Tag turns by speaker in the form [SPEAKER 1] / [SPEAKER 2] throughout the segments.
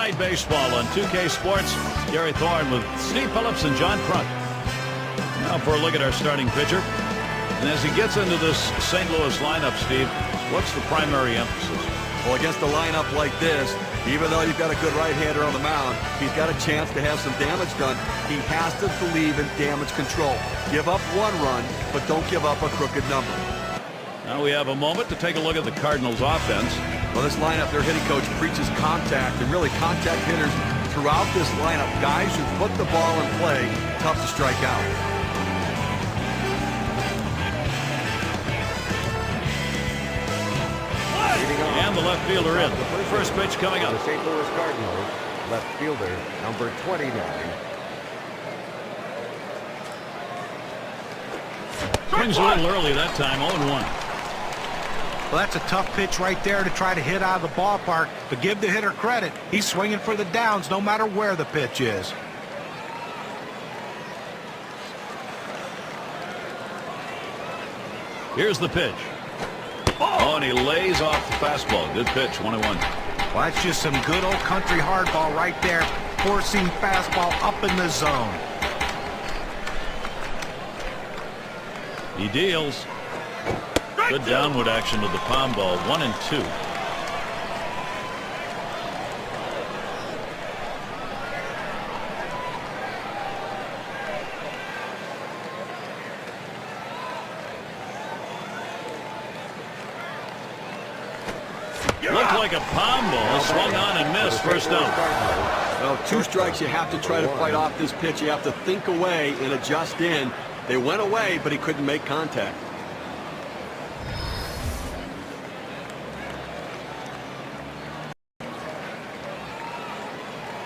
[SPEAKER 1] Night Baseball on 2K Sports. Gary Thorne with Steve Phillips and John Crunk. Now for a look at our starting pitcher. And as he gets into this St. Louis lineup, Steve, what's the primary emphasis?
[SPEAKER 2] Well, against a lineup like this, even though you've got a good right-hander on the mound, he's got a chance to have some damage done. He has to believe in damage control. Give up one run, but don't give up a crooked number.
[SPEAKER 1] Now we have a moment to take a look at the Cardinals offense.
[SPEAKER 2] Well, this lineup, their hitting coach preaches contact, and really contact hitters throughout this lineup. Guys who put the ball in play, tough to strike out.
[SPEAKER 1] And the left fielder in. First pitch coming up.
[SPEAKER 3] The St. Louis Cardinals, left fielder, number 29.
[SPEAKER 1] Swings a little early that time, 0-1.
[SPEAKER 4] Well, that's a tough pitch right there to try to hit out of the ballpark, but give the hitter credit. He's swinging for the downs no matter where the pitch is.
[SPEAKER 1] Here's the pitch. Oh, and he lays off the fastball. Good pitch, 1-1.
[SPEAKER 4] Well, that's just some good old country hardball right there, forcing fastball up in the zone.
[SPEAKER 1] He deals. Good downward action to the palm ball, 1-2. Looked like a palm ball, swung on and missed, first down.
[SPEAKER 2] Well, 2 strikes, you have to try to fight off this pitch. You have to think away and adjust in. They went away, but he couldn't make contact.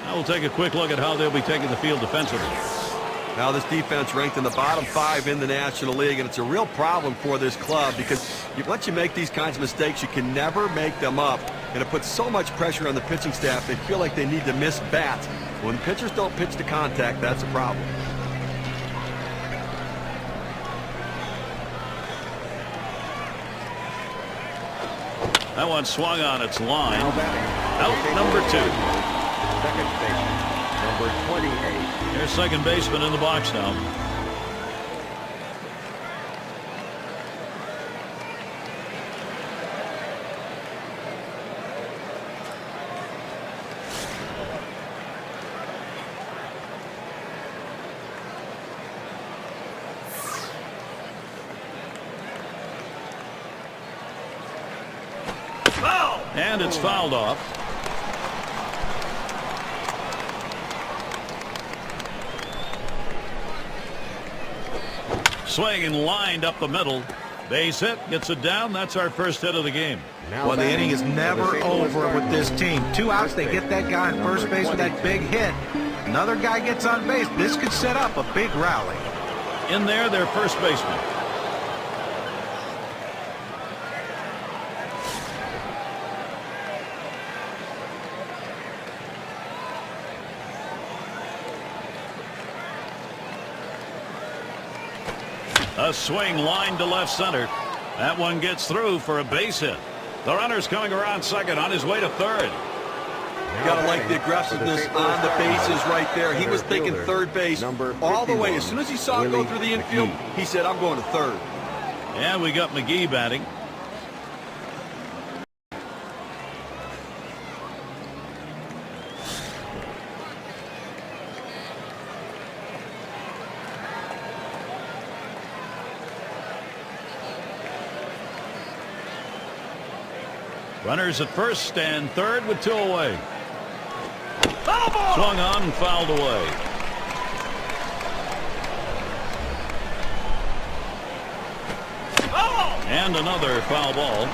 [SPEAKER 1] Now we'll take a quick look at how they'll be taking the field defensively.
[SPEAKER 2] Now this defense ranked in the bottom 5 in the National League, and it's a real problem for this club because once you make these kinds of mistakes, you can never make them up. And it puts so much pressure on the pitching staff, they feel like they need to miss bats. When pitchers don't pitch to contact, that's a problem.
[SPEAKER 1] That one swung on its line.
[SPEAKER 3] Out
[SPEAKER 1] number 2.
[SPEAKER 3] Second baseman, number 28.
[SPEAKER 1] There's second baseman in the box now. And it's fouled off. Swing and lined up the middle. Base hit, gets it down. That's our first hit of the game.
[SPEAKER 4] Well, the inning is never over with this team. 2 outs, they get that guy on first base with that big hit. Another guy gets on base. This could set up a big rally.
[SPEAKER 1] In there, their first baseman. A swing line to left center. That one gets through for a base hit. The runner's coming around second on his way to third.
[SPEAKER 2] You gotta like the aggressiveness on the bases right there. He was thinking third base all the way. As soon as he saw it go through the infield, he said, I'm going to third.
[SPEAKER 1] And we got McGee batting. Runners at first and third with 2 away. Swung on and fouled away. And another foul ball.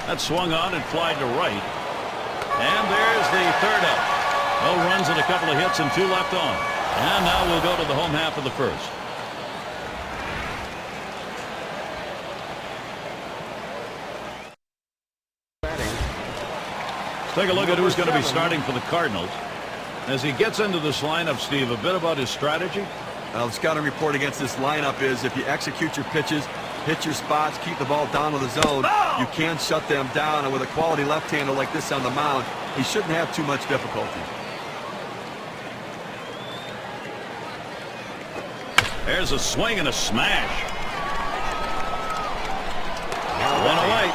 [SPEAKER 1] That swung on and flied to right. And there's the third out. No runs and a couple of hits and 2 left on. And now we'll go to the home half of the first. Take a look at who's going to be starting for the Cardinals. As he gets into this lineup, Steve, a bit about his strategy.
[SPEAKER 2] The scouting report against this lineup is if you execute your pitches, hit your spots, keep the ball down to the zone, you can shut them down. And with a quality left-hander like this on the mound, he shouldn't have too much difficulty.
[SPEAKER 1] There's a swing and a smash. One away.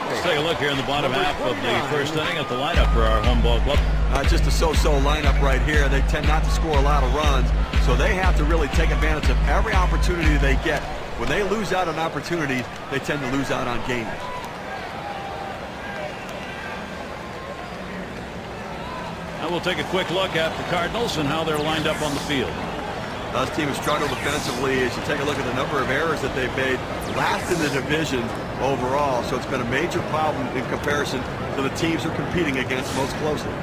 [SPEAKER 1] Let's take a look here in the bottom half of the first inning at the lineup for our home ball club.
[SPEAKER 2] Just a so-so lineup right here. They tend not to score a lot of runs, so they have to really take advantage of every opportunity they get. When they lose out on opportunities, they tend to lose out on games.
[SPEAKER 1] Now we'll take a quick look at the Cardinals and how they're lined up on the field.
[SPEAKER 2] This team has struggled defensively as you take a look at the number of errors that they've made. Last in the division overall, so it's been a major problem in comparison to the teams they're competing against most closely.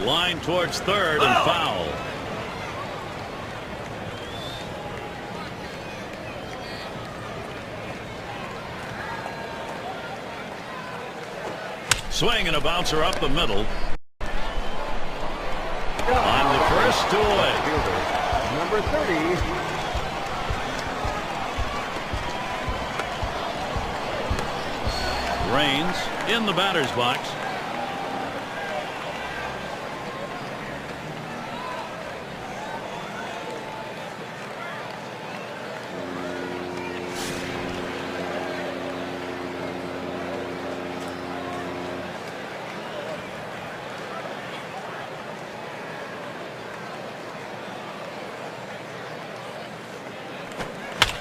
[SPEAKER 1] Line towards third and foul. Swing and a bouncer up the middle. On the first, 2 away.
[SPEAKER 3] Number 30.
[SPEAKER 1] Rains in the batter's box.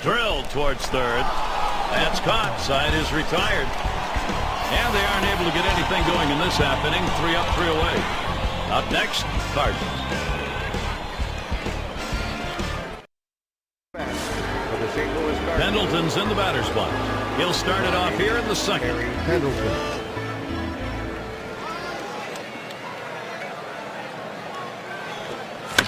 [SPEAKER 1] Drilled towards third. That's caught. Side is retired. And they aren't able to get anything going in this half inning. 3 up, 3 away. Up next, Cardinals.
[SPEAKER 3] For the St. Louis Cardinals.
[SPEAKER 1] Pendleton's in the batter's box. He'll start it off here in the second.
[SPEAKER 3] Pendleton.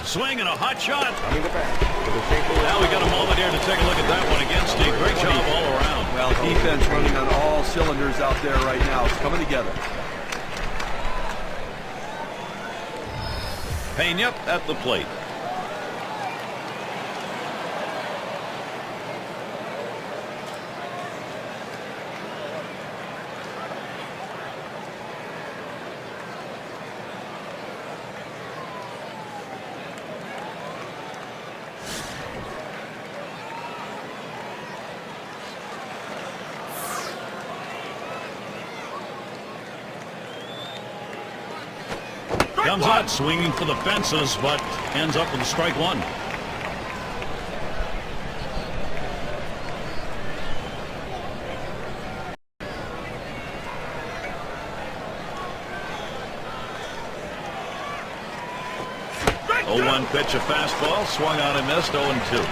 [SPEAKER 1] Swing and a hot shot.
[SPEAKER 3] Coming to bat for the St. Louis.
[SPEAKER 1] Now we got a moment here to take a look at that one again, Steve. Great job all around.
[SPEAKER 2] Well, defense running on all cylinders out there right now. It's coming together.
[SPEAKER 1] Pena at the plate. Comes out swinging for the fences, but ends up with a strike one. Oh, 1 pitch, a fastball, swung on and missed. 0-2.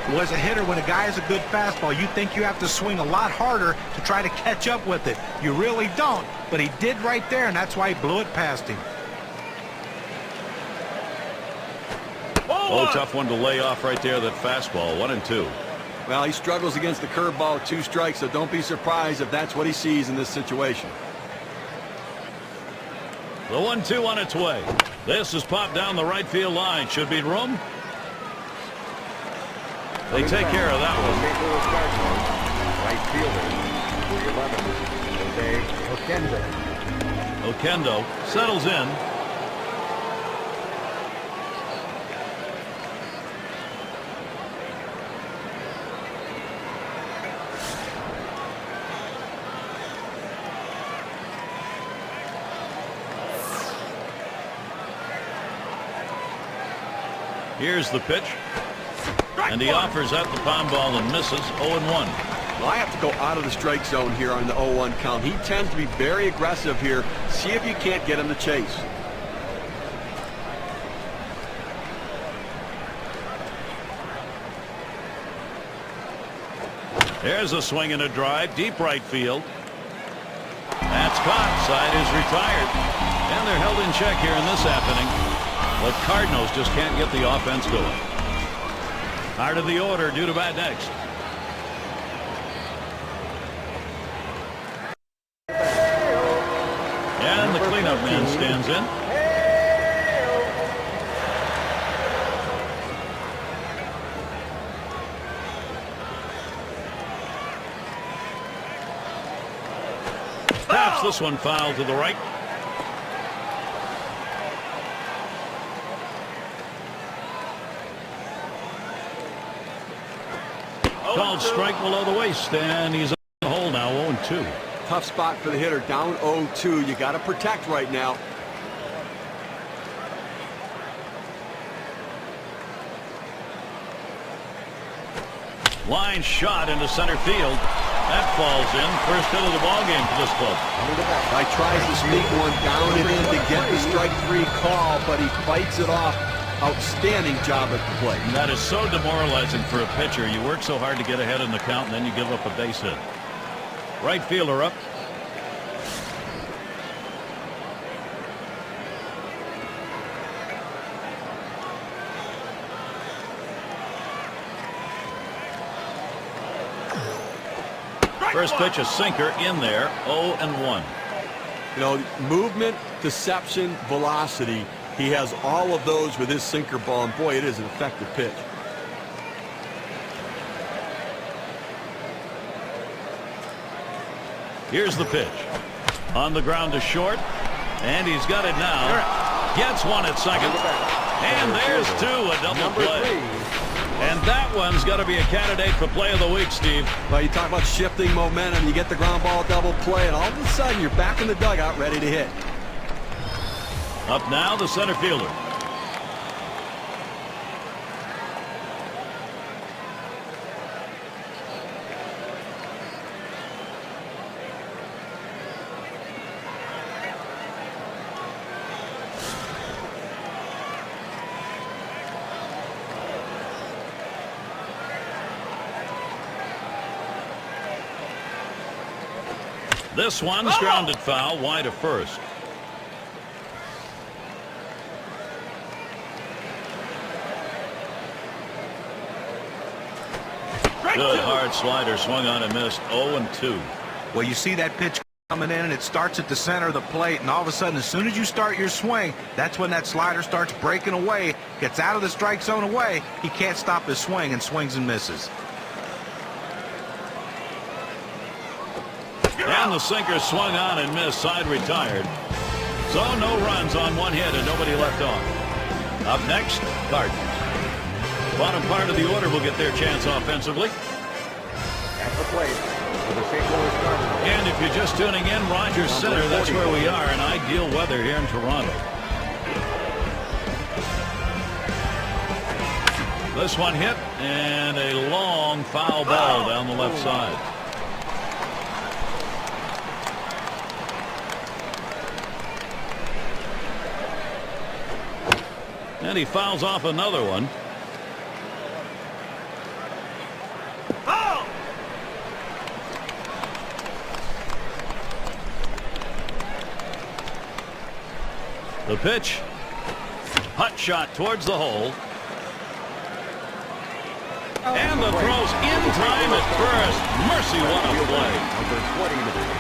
[SPEAKER 4] Well, as a hitter, when a guy has a good fastball, you think you have to swing a lot harder to try to catch up with it. You really don't, but he did right there, and that's why he blew it past him.
[SPEAKER 1] Oh, tough one to lay off right there, that fastball. 1-2.
[SPEAKER 2] Well, he struggles against the curveball with 2 strikes, so don't be surprised if that's what he sees in this situation.
[SPEAKER 1] The 1-2 on its way. This is popped down the right field line. Should be room. They take care of that one.
[SPEAKER 3] St. Louis Cardinals, right fielder, number 11, Jose Oquendo.
[SPEAKER 1] Oquendo settles in. Here's the pitch. And he offers at the palm ball and misses. 0-1.
[SPEAKER 2] Well, I have to go out of the strike zone here on the 0-1 count. He tends to be very aggressive here. See if you can't get him to chase.
[SPEAKER 1] There's a swing and a drive. Deep right field. That's caught. Side is retired. And they're held in check here in this half inning. The Cardinals just can't get the offense going. Out of the order, due to bat next. And the Leadoff man stands in. Taps this one foul to the right. Called strike below the waist, and he's on the hole now, 0-2.
[SPEAKER 2] Tough spot for the hitter, down 0-2. You got to protect right now.
[SPEAKER 1] Line shot into center field. That falls in. First hit of the ball game for this club.
[SPEAKER 2] He tries to sneak one down and in to get the strike 3 call, but he fights it off. Outstanding job at the plate.
[SPEAKER 1] And that is so demoralizing for a pitcher. You work so hard to get ahead in the count, and then you give up a base hit. Right fielder up. First pitch, a sinker in there, 0-1.
[SPEAKER 2] You know, movement, deception, velocity. He has all of those with his sinker ball, and boy, it is an effective pitch.
[SPEAKER 1] Here's the pitch. On the ground to short, and he's got it now. Gets one at second. And there's two, a double play. And that one's got to be a candidate for play of the week, Steve.
[SPEAKER 2] Well, you talk about shifting momentum. You get the ground ball double play, and all of a sudden you're back in the dugout ready to hit.
[SPEAKER 1] Up now, the center fielder. This one's grounded foul, wide of first. Good hard slider, swung on and missed. 0-2.
[SPEAKER 4] Well, you see that pitch coming in, and it starts at the center of the plate, and all of a sudden, as soon as you start your swing, that's when that slider starts breaking away, gets out of the strike zone away. He can't stop his swing, and swings and misses.
[SPEAKER 1] And the sinker swung on and missed, side retired. So no runs on one hit and nobody left on. Up next, Cardinals. Bottom part of the order will get their chance offensively.
[SPEAKER 3] At the plate for the St Louis Cardinals.
[SPEAKER 1] And if you're just tuning in, Rogers Center, that's where we are in ideal weather here in Toronto. This one hit, and a long foul ball down the left side. And he fouls off another one. The pitch. Hot shot towards the hole. And the throw's in time at first. Mercy, what a play.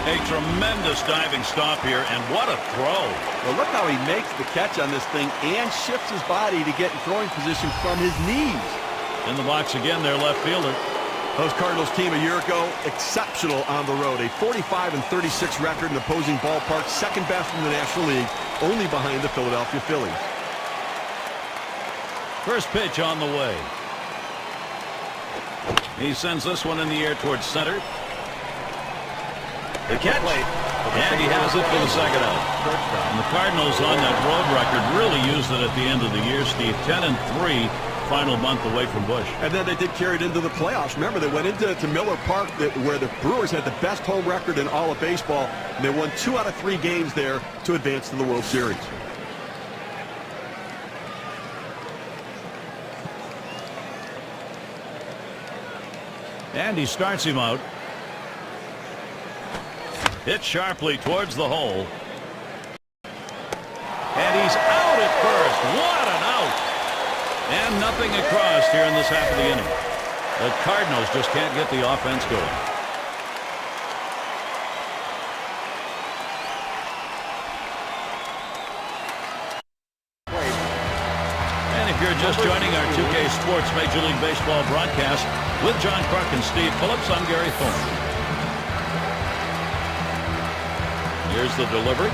[SPEAKER 1] A tremendous diving stop here, and what a throw.
[SPEAKER 2] Well, look how he makes the catch on this thing and shifts his body to get in throwing position from his knees.
[SPEAKER 1] In the box again, their left fielder.
[SPEAKER 2] Those Cardinals team a year ago, exceptional on the road. A 45-36 record in opposing ballparks, second best in the National League, only behind the Philadelphia Phillies.
[SPEAKER 1] First pitch on the way. He sends this one in the air towards center. The catch, and he has it for the second out. And the Cardinals on that road record really used it at the end of the year, Steve. 10-3, final month away from Busch.
[SPEAKER 2] And then they did carry it into the playoffs. Remember, they went into Miller Park, where the Brewers had the best home record in all of baseball, and they won 2 out of 3 games there to advance to the World Series.
[SPEAKER 1] And he starts him out. Hit sharply towards the hole. And he's out at first. What an out. And nothing across here in this half of the inning. The Cardinals just can't get the offense going. If you're just joining our 2K Sports Major League Baseball broadcast with John Kruk and Steve Phillips, I'm Gary Thorne. Here's the delivery.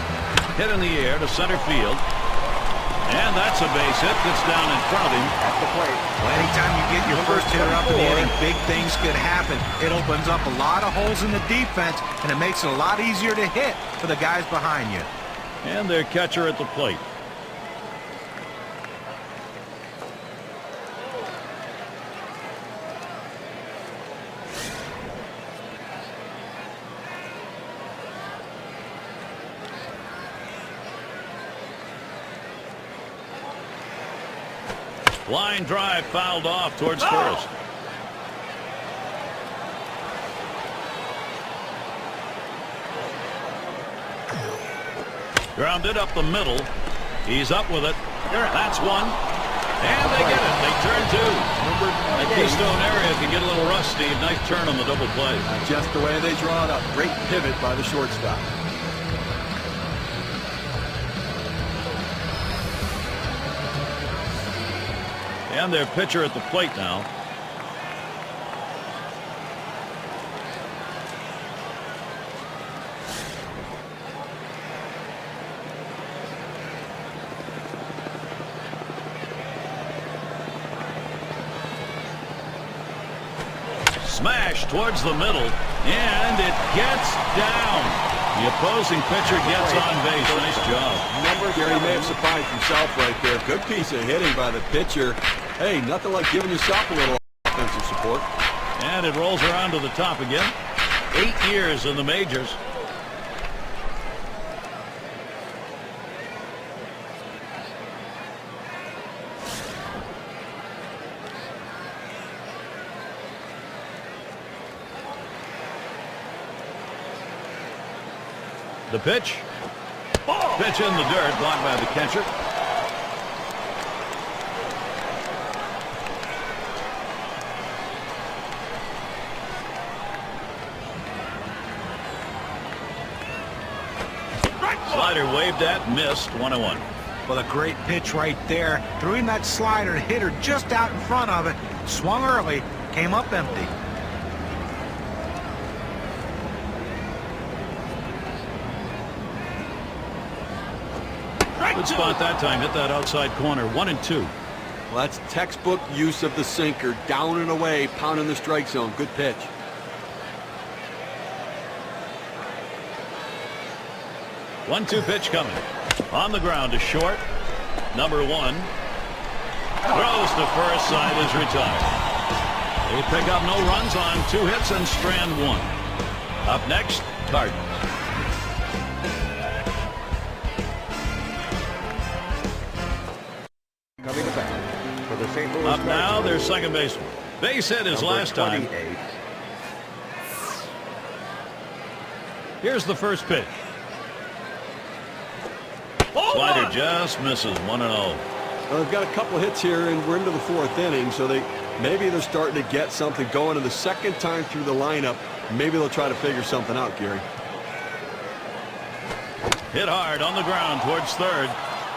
[SPEAKER 1] Hit in the air to center field. And that's a base hit that's down in front of him
[SPEAKER 3] At the plate.
[SPEAKER 4] Well, anytime you get your first hitter up in the inning, big things could happen. It opens up a lot of holes in the defense, and it makes it a lot easier to hit for the guys behind you.
[SPEAKER 1] and their catcher at the plate. Line drive fouled off towards first. Grounded up the middle. He's up with it. That's one. And they get it. They turn two. That Keystone area can get a little rusty. Nice turn on the double play.
[SPEAKER 2] Just the way they draw it up. Great pivot by the shortstop.
[SPEAKER 1] And their pitcher at the plate now. Smash towards the middle, and it gets down. The opposing pitcher gets on base. Nice job.
[SPEAKER 2] Gary may have surprised himself right there. Good piece of hitting by the pitcher. Hey, nothing like giving yourself a little offensive support.
[SPEAKER 1] And it rolls around to the top again. 8 years in the majors. The pitch. Pitch in the dirt, blocked by the catcher. Slider waved at, missed, 1-1.
[SPEAKER 4] Well, a great pitch right there. Threw him that slider, hit her just out in front of it. Swung early, came up empty.
[SPEAKER 1] Good spot that time. Hit that outside corner. 1-2.
[SPEAKER 2] Well, that's textbook use of the sinker. Down and away, pounding the strike zone. Good pitch.
[SPEAKER 1] One-two pitch coming. On the ground to short. Number one. Throws to first. Side is retired. They pick up no runs on 2 hits and strand 1. Up next, Cardinals.
[SPEAKER 3] Coming to bat for the St. Louis
[SPEAKER 1] Up now,
[SPEAKER 3] Cardinals.
[SPEAKER 1] their second baseman. Base hit his
[SPEAKER 3] Number
[SPEAKER 1] last time.
[SPEAKER 3] 28.
[SPEAKER 1] Here's the first pitch. Slider just misses. 1-0.
[SPEAKER 2] Well, they've got a couple of hits here, and we're into the 4th inning, so maybe they're starting to get something going. And the second time through the lineup, maybe they'll try to figure something out, Gary.
[SPEAKER 1] Hit hard on the ground towards third.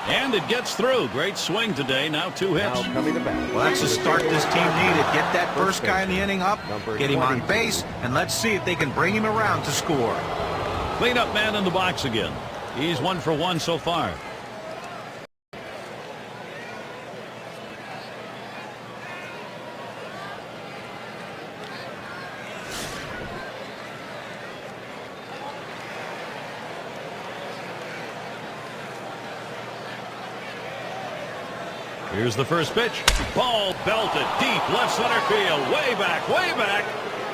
[SPEAKER 1] And it gets through. Great swing today. Now 2 hits.
[SPEAKER 3] Now coming to bat.
[SPEAKER 4] Well, that's the start this team needed. Get that first guy in the inning up,
[SPEAKER 3] Number
[SPEAKER 4] get him on
[SPEAKER 3] 22.
[SPEAKER 4] base, and let's see if they can bring him around to score.
[SPEAKER 1] Cleanup man in the box again. He's 1 for 1 so far. Here's the first pitch. Ball belted deep left center field. Way back,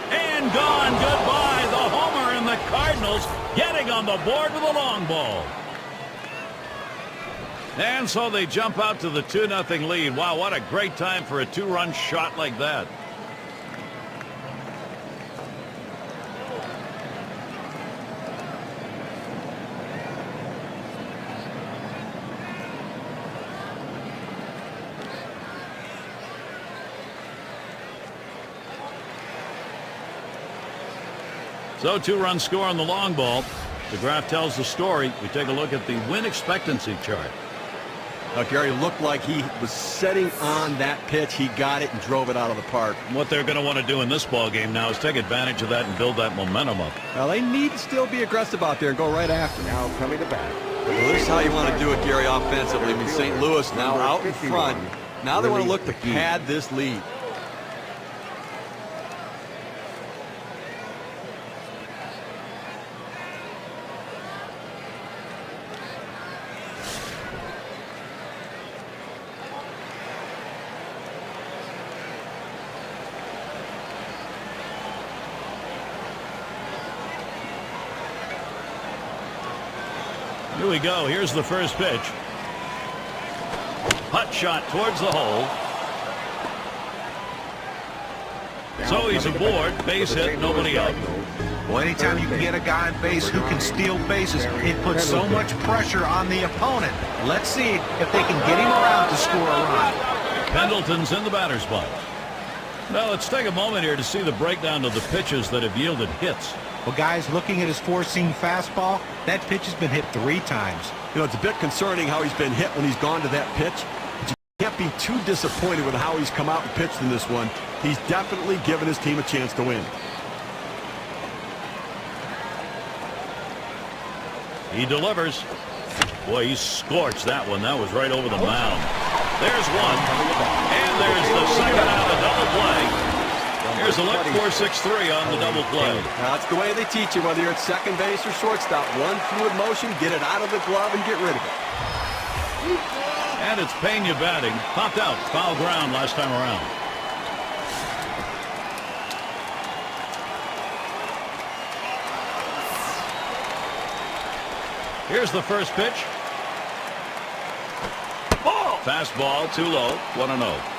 [SPEAKER 1] and gone. Goodbye. The homer, and the Cardinals getting on the board with a long ball. And so they jump out to the 2-0 lead. Wow, what a great time for a 2-run shot like that. So 2-run score on the long ball. The graph tells the story. We take a look at the win expectancy chart.
[SPEAKER 2] Gary looked like he was setting on that pitch. He got it and drove it out of the park.
[SPEAKER 1] What they're going to want to do in this ball game now is take advantage of that and build that momentum up.
[SPEAKER 2] Well, they need to still be aggressive out there and go right after.
[SPEAKER 3] Now coming to bat.
[SPEAKER 2] Well, this is how you want to do it, Gary, offensively. I mean, St. Louis now out in front. Now they want to look to pad this lead.
[SPEAKER 1] Here we go. Here's the first pitch. Hot shot towards the hole. So he's aboard. Base hit. Nobody out.
[SPEAKER 4] Well, anytime you can get a guy on base who can steal bases, it puts so much pressure on the opponent. Let's see if they can get him around to score a run.
[SPEAKER 1] Pendleton's in the batter's box. Now let's take a moment here to see the breakdown of the pitches that have yielded hits.
[SPEAKER 4] Well, guys, looking at his four-seam fastball, that pitch has been hit 3 times.
[SPEAKER 2] You know, it's a bit concerning how he's been hit when he's gone to that pitch. But you can't be too disappointed with how he's come out and pitched in this one. He's definitely given his team a chance to win.
[SPEAKER 1] He delivers. Boy, he scorched that one. That was right over the mound. There's one. And there's the second out of the double play. Here's a look, 4-6-3 on the double play.
[SPEAKER 2] That's the way they teach you, whether you're at second base or shortstop. One fluid motion, get it out of the glove and get rid of it.
[SPEAKER 1] And it's Pena batting. Popped out. Foul ground last time around. Here's the first pitch. Fastball too low. 1-0.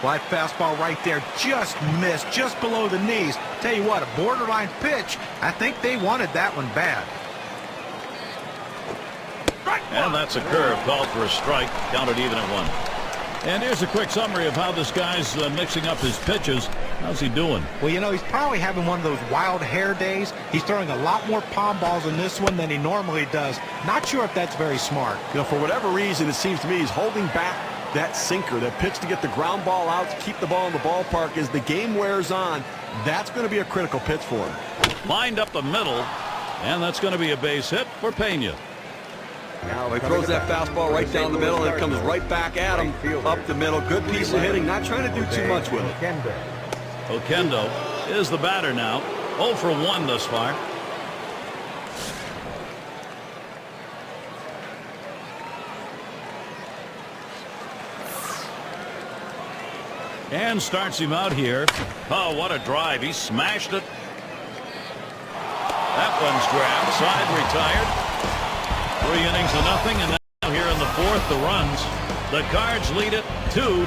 [SPEAKER 4] Well, that fastball right there just missed, just below the knees. Tell you what, a borderline pitch. I think they wanted that one bad.
[SPEAKER 1] And that's a curve called for a strike. Counted even at 1. And here's a quick summary of how this guy's mixing up his pitches. How's he doing?
[SPEAKER 4] Well, you know, he's probably having one of those wild hair days. He's throwing a lot more palm balls in this one than he normally does. Not sure if that's very smart.
[SPEAKER 2] You know, for whatever reason, it seems to me he's holding back that sinker, that pitch to get the ground ball out, to keep the ball in the ballpark. As the game wears on, that's going to be a critical pitch for him.
[SPEAKER 1] Lined up the middle, and that's going to be a base hit for Pena.
[SPEAKER 2] Now he throws that fastball right down the middle, and it comes right back at him up the middle. Good piece of hitting, not trying to do too much with it.
[SPEAKER 1] Oquendo is the batter now. 0 for 1 thus far. And starts him out here. Oh, what a drive. He smashed it. That one's grabbed. Side retired. 3 innings to nothing. And now here in the 4th, the runs. The Cards lead it 2-0.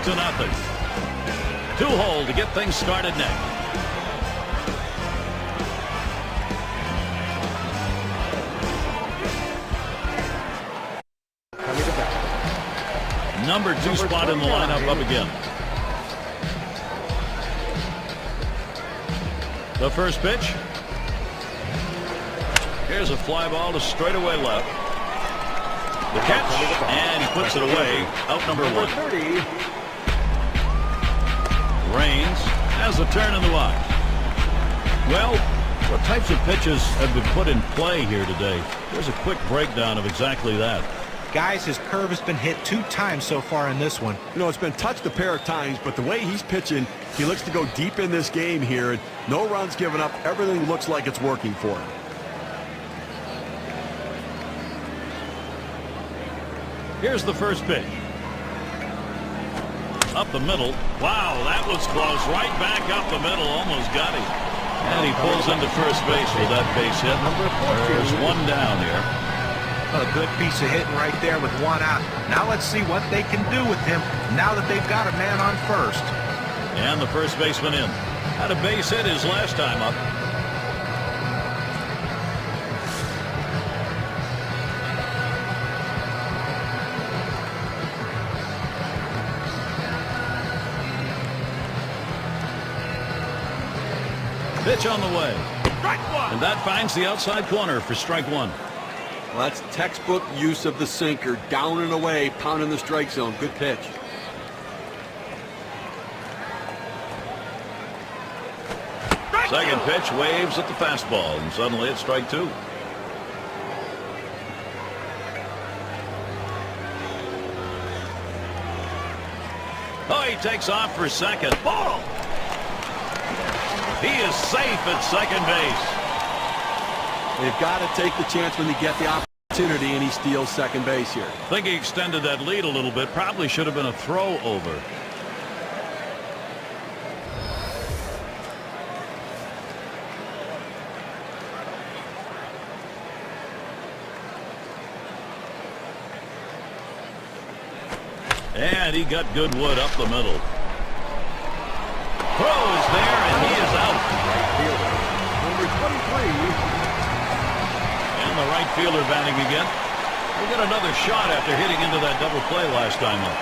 [SPEAKER 1] 2-hole to get things started next. Number 2 spot in the lineup up again. The first pitch. Here's a fly ball to straightaway left. The catch, and he puts it away. Out number 1. Raines has a turn in the box. Well, what types of pitches have been put in play here today? Here's a quick breakdown of exactly that.
[SPEAKER 4] Guys, his curve has been hit 2 times so far in this one.
[SPEAKER 2] You know, it's been touched a pair of times, but the way he's pitching, he looks to go deep in this game here. And no runs given up. Everything looks like it's working for him.
[SPEAKER 1] Here's the first pitch. Up the middle. Wow, that was close. Right back up the middle. Almost got him. And he pulls into first base with that base hit. There's 1 down here.
[SPEAKER 4] A good piece of hitting right there with 1 out. Now let's see what they can do with him now that they've got a man on first.
[SPEAKER 1] And the first baseman in. Had a base hit his last time up. Pitch on the way. And that finds the outside corner for strike 1.
[SPEAKER 2] Well, that's textbook use of the sinker. Down and away, pounding the strike zone. Good pitch.
[SPEAKER 1] Second pitch waves at the fastball, and suddenly it's strike two. Oh, he takes off for second. Ball! He is safe at second base.
[SPEAKER 2] They've got to take the chance when they get the opportunity, and he steals second base here.
[SPEAKER 1] I think he extended that lead a little bit. Probably should have been a throw over. And he got good wood up the middle. Throw is there, and he is out.
[SPEAKER 3] Number 23.
[SPEAKER 1] And the right fielder batting again. We'll get another shot after hitting into that double play last time up.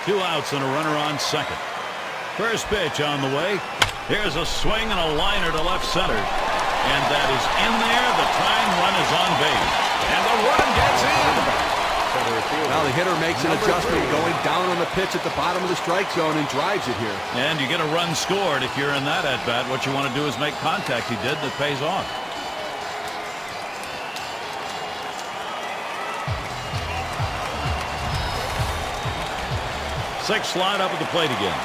[SPEAKER 1] Two outs and a runner on second. First pitch on the way. Here's a swing and a liner to left center. And that is in there. The tying run is on base. And the run gets in.
[SPEAKER 2] Now the hitter makes an adjustment, going down on the pitch at the bottom of the strike zone and drives it here.
[SPEAKER 1] And you get a run scored if you're in that at-bat. What you want to do is make contact. He did. That pays off. Sixth slide up at the plate again.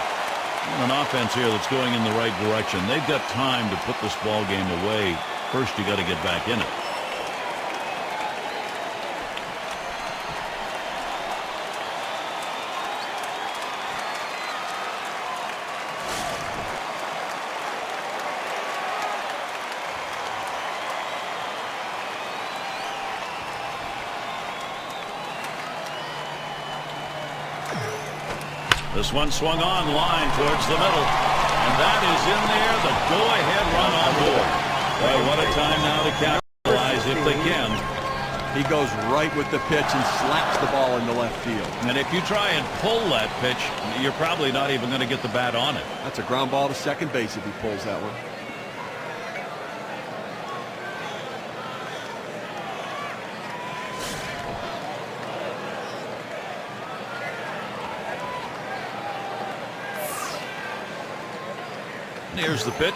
[SPEAKER 1] An offense here that's going in the right direction. They've got time to put this ball game away. First, you got to get back in it. This one swung on line towards the middle. And that is in there. The go-ahead run on board. Well, what a time now to capitalize if they can.
[SPEAKER 2] He goes right with the pitch and slaps the ball into left field.
[SPEAKER 1] And if you try and pull that pitch, you're probably not even going to get the bat on it.
[SPEAKER 2] That's a ground ball to second base if he pulls that one.
[SPEAKER 1] Here's the pitch.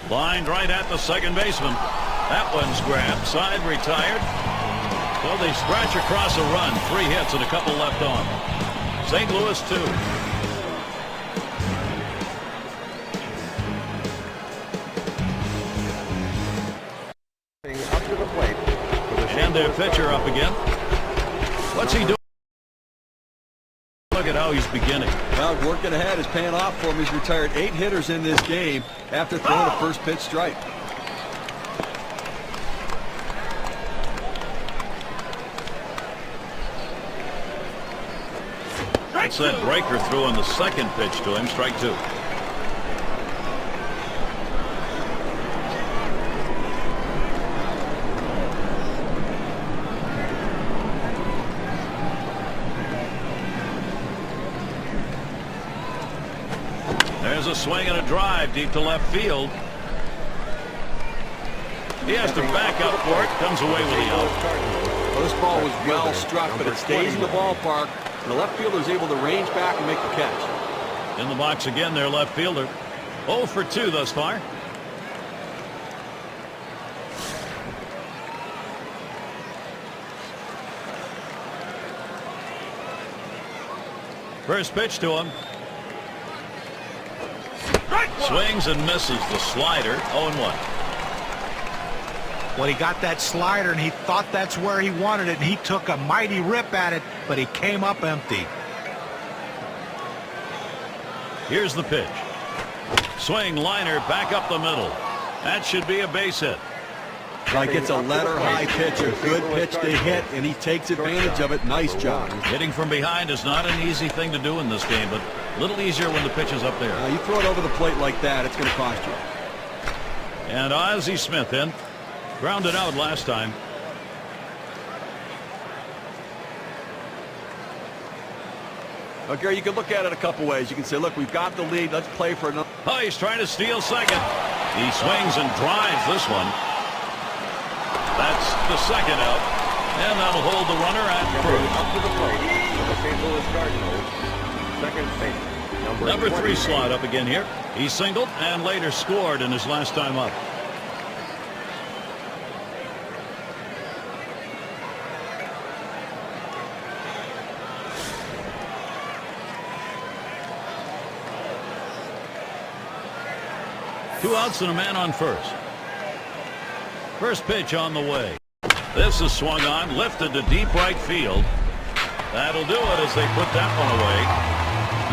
[SPEAKER 1] Lined right at the second baseman. That one's grabbed. Side retired. So they scratch across a run. 3 hits and a couple left on. St. Louis 2.
[SPEAKER 3] Up to the plate.
[SPEAKER 1] And their pitcher up again. What's he doing? Look at how he's beginning.
[SPEAKER 2] Well, working ahead is paying off for him. He's retired 8 hitters in this game after throwing a first pitch strike.
[SPEAKER 1] That's that breaker through on the second pitch to him. Strike 2. There's a swing and a drive deep to left field. He has to back up for it. Comes away with the out.
[SPEAKER 2] Well, this ball was well struck, but it stays in the ballpark. And the left fielder is able to range back and make the catch.
[SPEAKER 1] In the box again, their left fielder. 0 for 2 thus far. First pitch to him. Swings and misses the slider. 0-1.
[SPEAKER 4] Well, he got that slider, and he thought that's where he wanted it, and he took a mighty rip at it, but he came up empty.
[SPEAKER 1] Here's the pitch. Swing, liner, back up the middle. That should be a base hit.
[SPEAKER 2] Like it's a letter-high pitch, a good pitch to hit, and he takes advantage of it. Nice job.
[SPEAKER 1] Hitting from behind is not an easy thing to do in this game, but a little easier when the pitch is up there.
[SPEAKER 2] You throw it over the plate like that, it's going to cost you.
[SPEAKER 1] And Ozzie Smith in. Grounded out last time.
[SPEAKER 2] Well, Gary, you can look at it a couple ways. You can say, look, we've got the lead. Let's play for another.
[SPEAKER 1] Oh, he's trying to steal second. He swings and drives this one. That's the second out. And that'll hold the runner at first.
[SPEAKER 3] Up to the plate for the St. Louis Cardinals. Second base.
[SPEAKER 1] Number 3
[SPEAKER 3] 28.
[SPEAKER 1] slot up again here. He singled and later scored in his last time up. Two outs and a man on first. First pitch on the way. This is swung on, lifted to deep right field. That'll do it as they put that one away.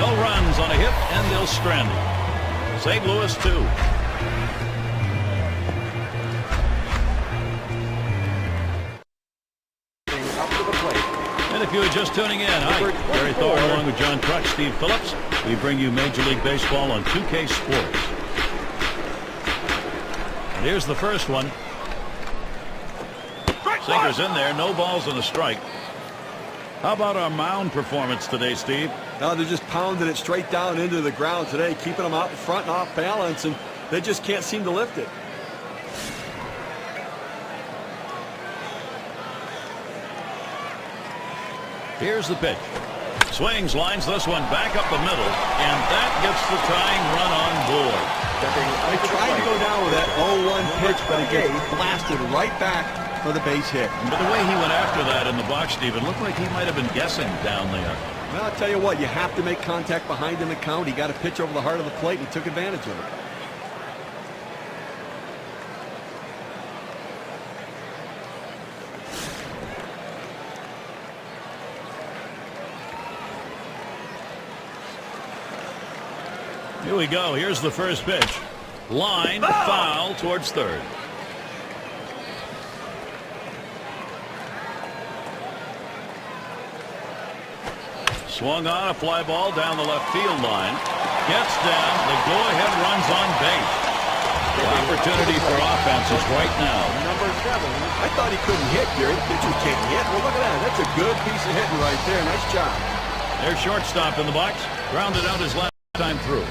[SPEAKER 1] No runs on a hit, and they'll strand it. St. Louis 2.
[SPEAKER 3] Up to the plate.
[SPEAKER 1] And if you were just tuning in, hi, Gary Thorne along with John Crutch, Steve Phillips. We bring you Major League Baseball on 2K Sports. And here's the first one. Sinker's in there, no balls and a strike. How about our mound performance today, Steve?
[SPEAKER 2] They're just pounding it straight down into the ground today, keeping them out in front and off balance, and they just can't seem to lift it.
[SPEAKER 1] Here's the pitch. Swings, lines this one back up the middle, and that gets the tying run on board.
[SPEAKER 2] They tried to go down with that 0-1 pitch, but it gets blasted right back for the base hit.
[SPEAKER 1] But the way he went after that in the box, Steve, it looked like he might have been guessing down there.
[SPEAKER 2] Well, I'll tell you what, you have to make contact behind in the count. He got a pitch over the heart of the plate and took advantage of it.
[SPEAKER 1] Here we go. Here's the first pitch. Line, foul towards third. Swung on, a fly ball down the left field line. Gets down. The go-ahead runs on base. The opportunity for offense is right now.
[SPEAKER 3] Number 7.
[SPEAKER 2] I thought he couldn't hit, Gary. Pitchers can't hit. Well, look at that. That's a good piece of hitting right there. Nice job.
[SPEAKER 1] There's shortstop in the box. Grounded out his last time through.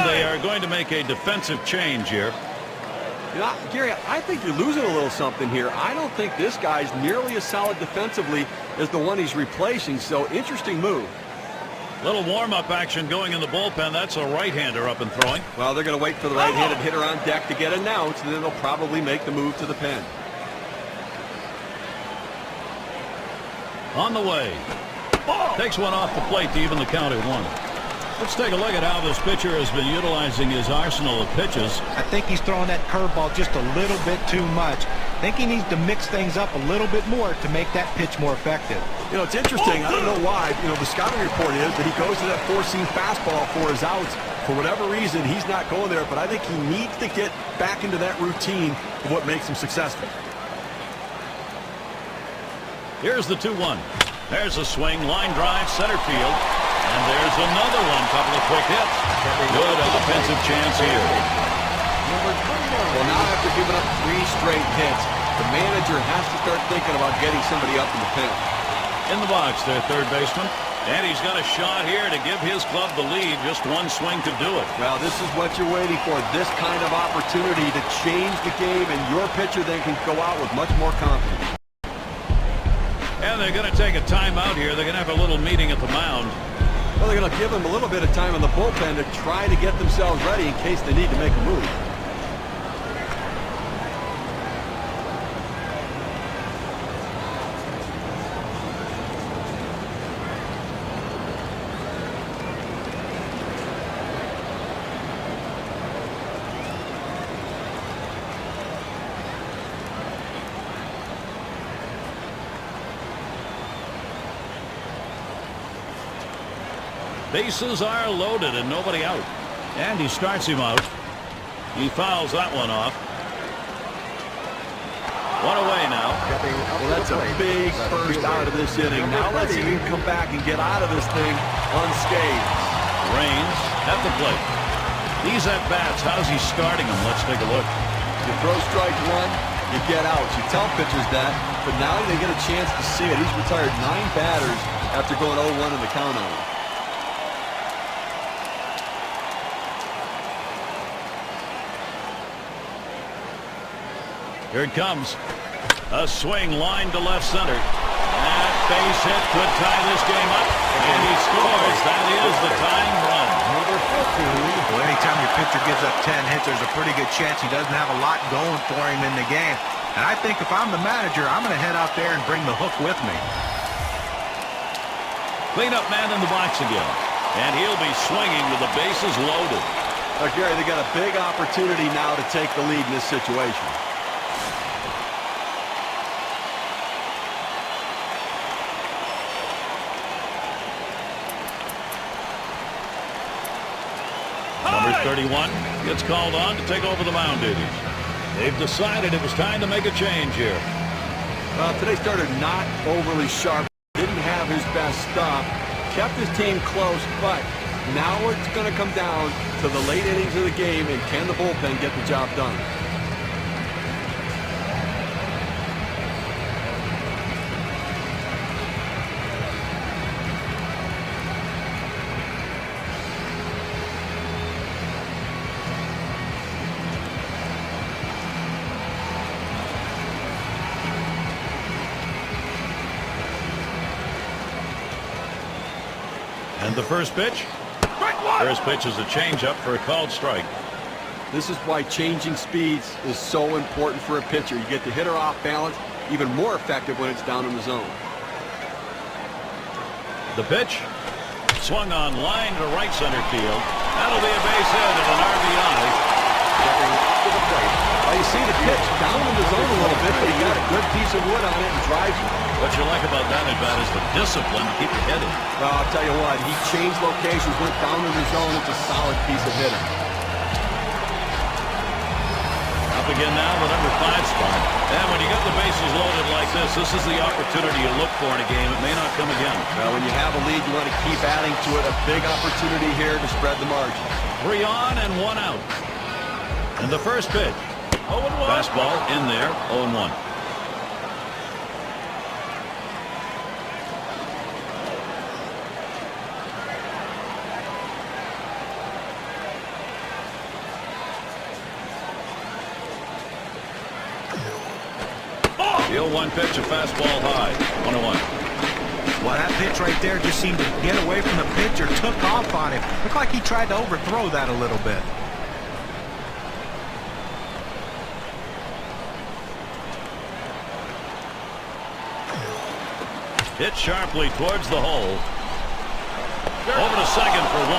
[SPEAKER 1] They are going to make a defensive change here.
[SPEAKER 2] You know, Gary, I think you're losing a little something here. I don't think this guy's nearly as solid defensively as the one he's replacing, so interesting move.
[SPEAKER 1] Little warm-up action going in the bullpen. That's a right-hander up and throwing.
[SPEAKER 2] Well, they're going to wait for the right-handed hitter on deck to get announced, and then they'll probably make the move to the pen.
[SPEAKER 1] On the way. Takes one off the plate to even the count at 1. Let's take a look at how this pitcher has been utilizing his arsenal of pitches.
[SPEAKER 4] I think he's throwing that curveball just a little bit too much. I think he needs to mix things up a little bit more to make that pitch more effective.
[SPEAKER 2] You know, it's interesting. I don't know why. You know, the scouting report is that he goes to that four-seam fastball for his outs. For whatever reason, he's not going there, but I think he needs to get back into that routine of what makes him successful.
[SPEAKER 1] Here's the 2-1. There's a swing, line drive, center field. And there's another one. Couple of quick hits. Good offensive chance here.
[SPEAKER 2] Well, now after giving up 3 straight hits, the manager has to start thinking about getting somebody up in the pen.
[SPEAKER 1] In the box, their third baseman. And he's got a shot here to give his club the lead. Just one swing to do it.
[SPEAKER 2] Well, this is what you're waiting for. This kind of opportunity to change the game, and your pitcher then can go out with much more confidence.
[SPEAKER 1] And they're going to take a timeout here. They're going to have a little meeting at the mound.
[SPEAKER 2] Well, they're going to give them a little bit of time in the bullpen to try to get themselves ready in case they need to make a move.
[SPEAKER 1] Bases are loaded and nobody out. And he starts him out. He fouls that one off. One away now.
[SPEAKER 2] Well, that's a big first out of this inning. Now let's see if he can come back and get out of this thing unscathed.
[SPEAKER 1] Raines at the plate. These at bats. How's he starting them? Let's take a look.
[SPEAKER 2] You throw strike one, you get out. You tell pitchers that, but now they get a chance to see it. He's retired 9 batters after going 0-1 in the count on him.
[SPEAKER 1] Here it comes. A swing line to left center. That base hit could tie this game up. And he scores. That is the tying run.
[SPEAKER 4] Number 15. Well, anytime your pitcher gives up 10 hits, there's a pretty good chance he doesn't have a lot going for him in the game. And I think if I'm the manager, I'm going to head out there and bring the hook with me.
[SPEAKER 1] Cleanup man in the box again. And he'll be swinging with the bases loaded.
[SPEAKER 2] Gary, they got a big opportunity now to take the lead in this situation.
[SPEAKER 1] Number 31 gets called on to take over the mound duties. They've decided it was time to make a change here.
[SPEAKER 2] Well, today started not overly sharp. Didn't have his best stuff. Kept his team close, but now it's going to come down to the late innings of the game, and can the bullpen get the job done?
[SPEAKER 1] And the first pitch. First pitch is a changeup for a called strike.
[SPEAKER 2] This is why changing speeds is so important for a pitcher. You get the hitter off balance, even more effective when it's down in the zone.
[SPEAKER 1] The pitch. Swung on line to right center field. That'll be a base hit and an RBI.
[SPEAKER 2] Stepping up to the plate. Well, you see the pitch down in the zone a little bit, but he got a good piece of wood on it and drives it.
[SPEAKER 1] What you like about that at bat is the discipline to keep it headed.
[SPEAKER 2] Well, I'll tell you what, he changed locations, went down in the zone. It's a solid piece of hitting.
[SPEAKER 1] Up again now, the number 5 spot. And when you got the bases loaded like this is the opportunity you look for in a game. It may not come again.
[SPEAKER 2] Well, when you have a lead, you want to keep adding to it. A big opportunity here to spread the margin.
[SPEAKER 1] 3 on and 1 out. And the first pitch. 0-1. Fastball in there, 0-1. The 0-1 pitch, a fastball high, 1-1.
[SPEAKER 4] Well, that pitch right there just seemed to get away from the pitcher, took off on him. Looked like he tried to overthrow that a little bit.
[SPEAKER 1] Hit sharply towards the hole. Over to second for 1.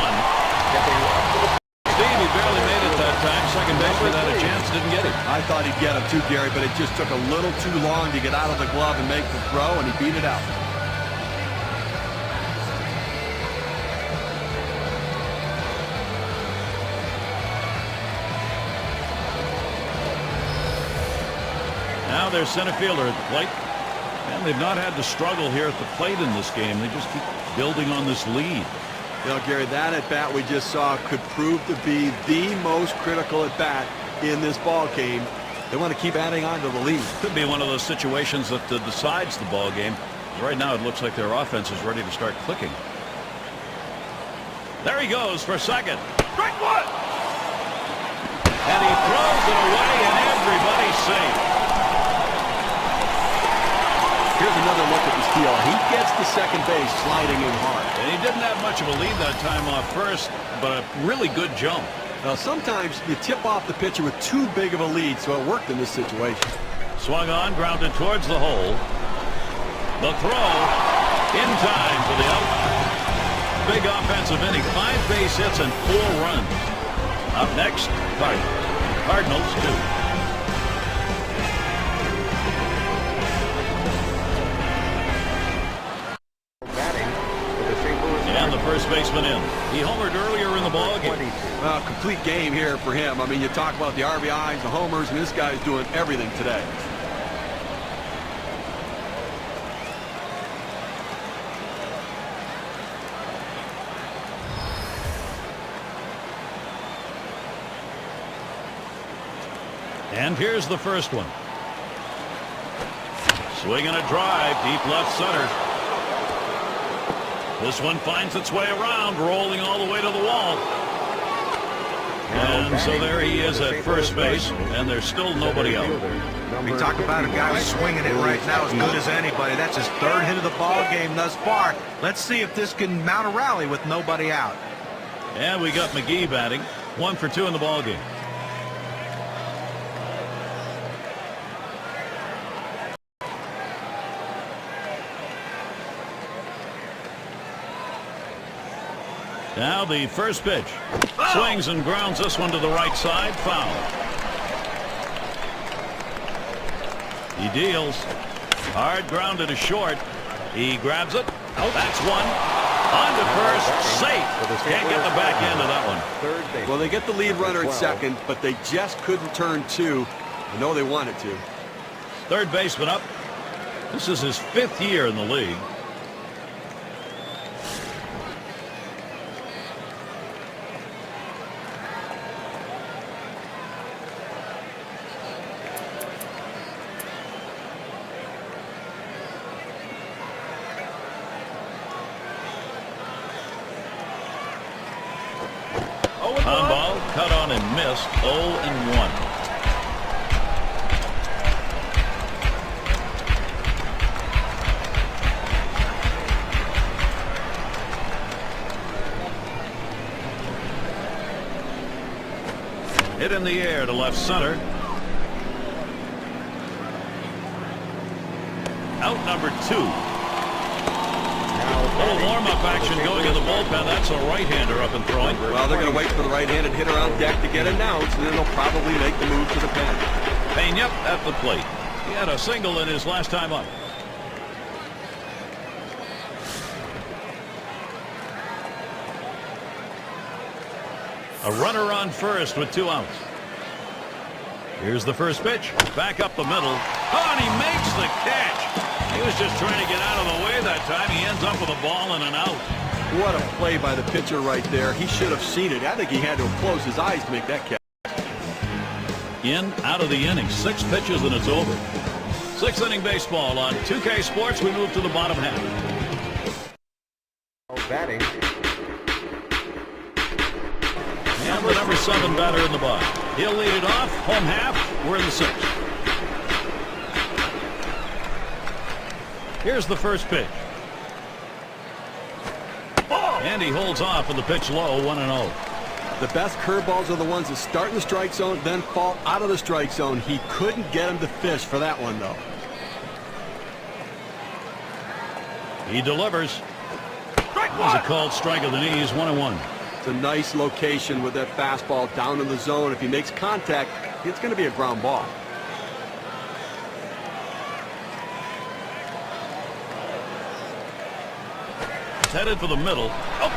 [SPEAKER 1] Steve, he barely made it that time. Second baseman had a chance, didn't get it.
[SPEAKER 2] I thought he'd get him too, Gary, but it just took a little too long to get out of the glove and make the throw, and he beat it out.
[SPEAKER 1] Now there's center fielder at the plate. And they've not had to struggle here at the plate in this game. They just keep building on this lead.
[SPEAKER 2] You know, Gary, that at-bat we just saw could prove to be the most critical at-bat in this ball game. They want to keep adding on to the lead.
[SPEAKER 1] Could be one of those situations that decides the ball game. Right now it looks like their offense is ready to start clicking. There he goes for second. Strike 1! And he throws it away and everybody's safe.
[SPEAKER 2] Here's another look at the steal. He gets to second base sliding in hard.
[SPEAKER 1] And he didn't have much of a lead that time off first, but a really good jump.
[SPEAKER 2] Now, sometimes you tip off the pitcher with too big of a lead, so it worked in this situation.
[SPEAKER 1] Swung on, grounded towards the hole. The throw in time for the out. Big offensive inning. 5 base hits and 4 runs. Up next, Cardinals 2. And the first baseman in. He homered earlier in the ball game.
[SPEAKER 2] Complete game here for him. I mean, you talk about the RBIs, the homers, and this guy's doing everything today.
[SPEAKER 1] And here's the first one. Swing and a drive, deep left center. This one finds its way around, rolling all the way to the wall. And so there he is at first base, and there's still nobody out.
[SPEAKER 4] We talk about a guy who's swinging it right now as good as anybody. That's his third hit of the ball game thus far. Let's see if this can mount a rally with nobody out.
[SPEAKER 1] And we got McGee batting, 1 for 2 in the ball game. Now the first pitch. Swings and grounds this one to the right side. Foul. He deals. Hard grounded to short. He grabs it. That's one. On to first. Safe. Can't get the back end of that one.
[SPEAKER 2] Well, they get the lead runner at second, but they just couldn't turn two. I know they wanted to.
[SPEAKER 1] Third baseman up. This is his 5th year in the league. On ball, cut on and missed. 0-1. Hit in the air to left center. Out number 2. A little warm-up action going in the bullpen. That's a right-hander up and throwing.
[SPEAKER 2] Well, they're going to wait for the right-handed hitter on deck to get announced, and then they'll probably make the move to the pen.
[SPEAKER 1] Pena at the plate. He had a single in his last time up. A runner on first with 2 outs. Here's the first pitch. Back up the middle. Oh, and he makes the catch. He was just trying to get out of the way that time. He ends up with a ball and an out.
[SPEAKER 2] What a play by the pitcher right there. He should have seen it. I think he had to have closed his eyes to make that catch.
[SPEAKER 1] In, out of the inning. 6 pitches and it's over. 6th inning baseball on 2K Sports. We move to the bottom half.
[SPEAKER 3] Batting.
[SPEAKER 1] And the number 7 batter in the box. He'll lead it off. Home half. We're in the 6th. Here's the first pitch. And he holds off with the pitch low, 1-0.
[SPEAKER 2] The best curveballs are the ones that start in the strike zone, then fall out of the strike zone. He couldn't get him to fish for that one, though.
[SPEAKER 1] He delivers. There's a called strike of the knees, 1-1.
[SPEAKER 2] It's a nice location with that fastball down in the zone. If he makes contact, it's going to be a ground ball.
[SPEAKER 1] Headed for the middle. Oh,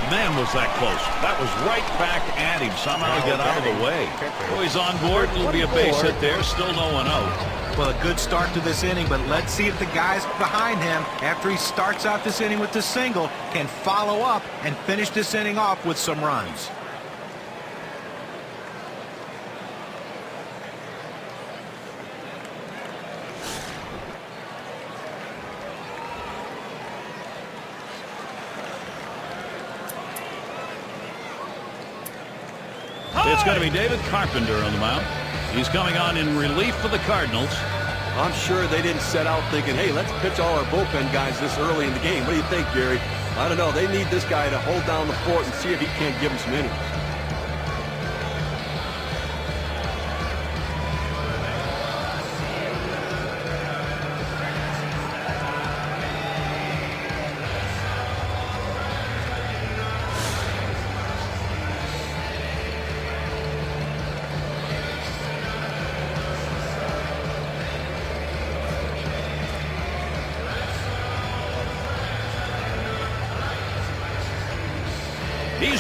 [SPEAKER 1] man, was that close. That was right back at him. Somehow he got out of the way. Oh, he's on board. It'll be a base hit there. Still no one out.
[SPEAKER 4] Well, a good start to this inning, but let's see if the guys behind him, after he starts out this inning with the single, can follow up and finish this inning off with some runs.
[SPEAKER 1] It's going to be David Carpenter on the mound. He's coming on in relief for the Cardinals.
[SPEAKER 2] I'm sure they didn't set out thinking, hey, let's pitch all our bullpen guys this early in the game. What do you think, Gary? I don't know. They need this guy to hold down the fort and see if he can't give them some innings.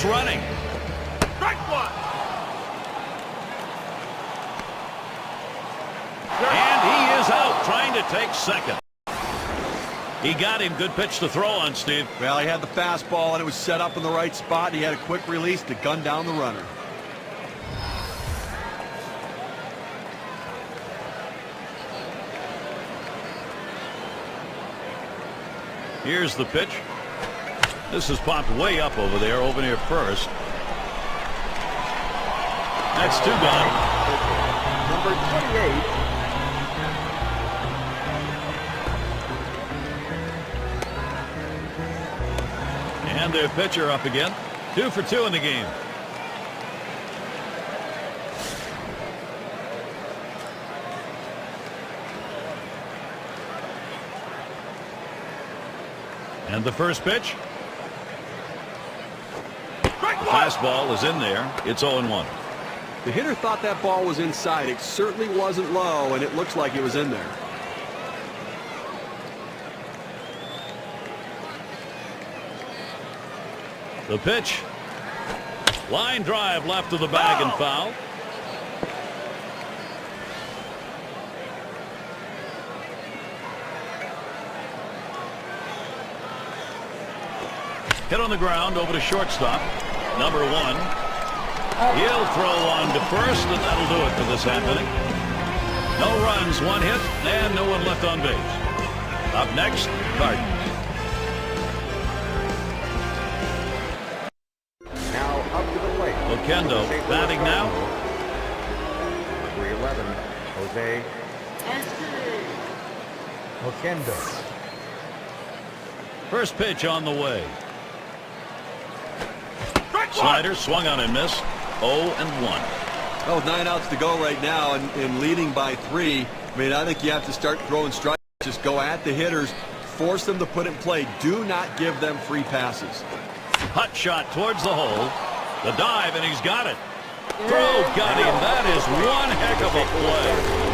[SPEAKER 1] He's running.
[SPEAKER 3] Strike one.
[SPEAKER 1] And he is out trying to take second. He got him. Good pitch to throw on, Steve.
[SPEAKER 2] Well, he had the fastball, and it was set up in the right spot. He had a quick release to gun down the runner.
[SPEAKER 1] Here's the pitch. This is popped way up over there, over near first. That's two gone.
[SPEAKER 3] Number 28.
[SPEAKER 1] And their pitcher up again. 2 for 2 in the game. And the first pitch. Fastball is in there. It's 0-1.
[SPEAKER 2] The hitter thought that ball was inside. It certainly wasn't low, and it looks like it was in there.
[SPEAKER 1] The pitch. Line drive left of the bag and foul. Hit on the ground over to shortstop. Number 1. He'll throw on to first, and that'll do it for this half inning. No runs, 1 hit, and no one left on base. Up next, Cardinals.
[SPEAKER 3] Now up to the plate.
[SPEAKER 1] Oquendo batting now.
[SPEAKER 3] Number 11, Jose. Oquendo.
[SPEAKER 1] First pitch on the way. Slider swung on and missed. 0-1.
[SPEAKER 2] Oh, 9 outs to go right now, and leading by 3. I mean, I think you have to start throwing strikes. Just go at the hitters, force them to put in play. Do not give them free passes.
[SPEAKER 1] Hot shot towards the hole. The dive, and he's got it. Throw got him. That is one heck of a play.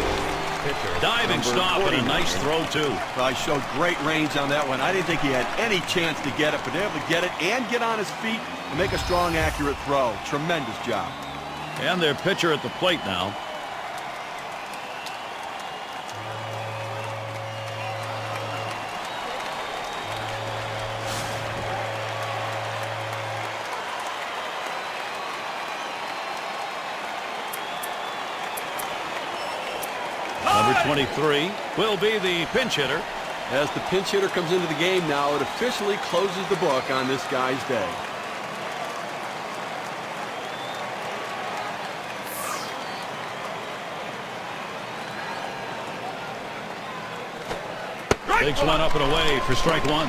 [SPEAKER 1] Diving stop and a nice throw, too.
[SPEAKER 2] Well, he showed great range on that one. I didn't think he had any chance to get it, but able to get it and get on his feet and make a strong, accurate throw. Tremendous job.
[SPEAKER 1] And their pitcher at the plate now. Number 23 will be the pinch hitter.
[SPEAKER 2] As the pinch hitter comes into the game now, it officially closes the book on this guy's day.
[SPEAKER 1] Takes one up and away for strike 1.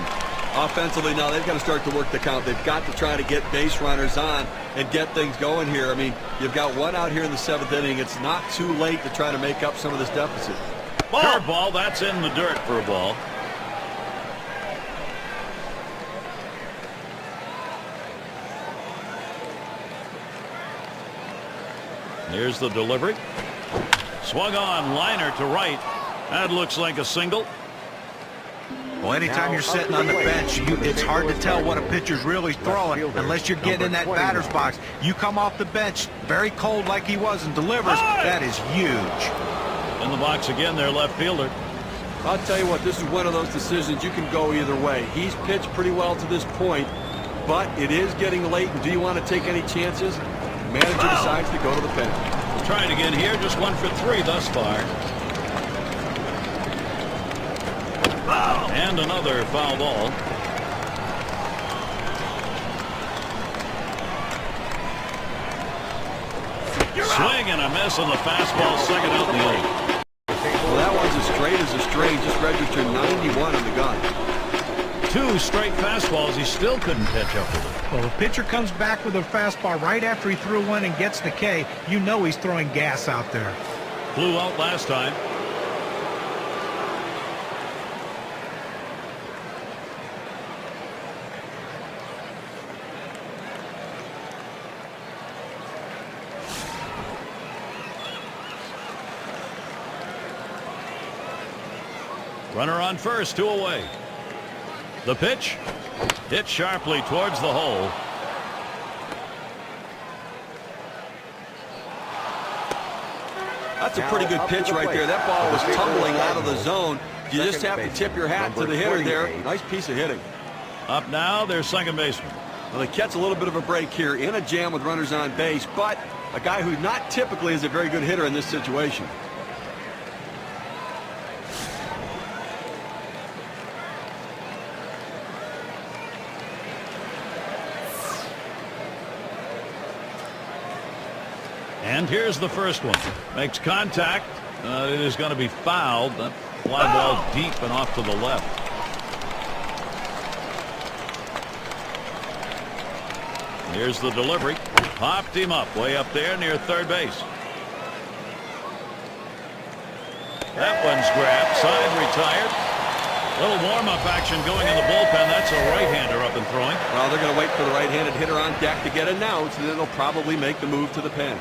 [SPEAKER 2] Offensively now, they've got to start to work the count. They've got to try to get base runners on and get things going here. I mean, you've got 1 out here in the 7th inning. It's not too late to try to make up some of this deficit.
[SPEAKER 1] Curveball, that's in the dirt for a ball. Here's the delivery. Swung on, liner to right. That looks like a single.
[SPEAKER 4] Well, anytime you're sitting on the bench, it's hard to tell what a pitcher's really throwing unless you're getting in that batter's box. You come off the bench very cold like he was and delivers. That is huge.
[SPEAKER 1] In the box again, their left fielder.
[SPEAKER 2] I'll tell you what, this is one of those decisions you can go either way. He's pitched pretty well to this point, but it is getting late. And do you want to take any chances? The manager decides to go to the pen.
[SPEAKER 1] Trying again here, just 1 for 3 thus far. And another foul ball. Swing and a miss on the fastball, second out in the inning.
[SPEAKER 2] Well, that one's as straight as a string, just registered 91 on the gun.
[SPEAKER 1] 2 straight fastballs, he still couldn't catch up with it.
[SPEAKER 4] Well, the pitcher comes back with a fastball right after he threw one and gets the K. You know he's throwing gas out there.
[SPEAKER 1] Flew out last time. Runner on first, 2 away. The pitch hit sharply towards the hole.
[SPEAKER 2] That's a pretty good pitch right there. That ball was tumbling out of the zone. You just have to tip your hat to the hitter there. Nice piece of hitting.
[SPEAKER 1] Up now, their second baseman.
[SPEAKER 2] Well, they catch a little bit of a break here in a jam with runners on base, but a guy who not typically is a very good hitter in this situation.
[SPEAKER 1] And here's the first one. Makes contact. It is going to be fouled. That fly ball deep and off to the left. Here's the delivery. Popped him up way up there near third base. That one's grabbed. Side retired. Little warm-up action going in the bullpen. That's a right-hander up and throwing.
[SPEAKER 2] Well, they're going to wait for the right-handed hitter on deck to get announced, and then they'll probably make the move to the pen.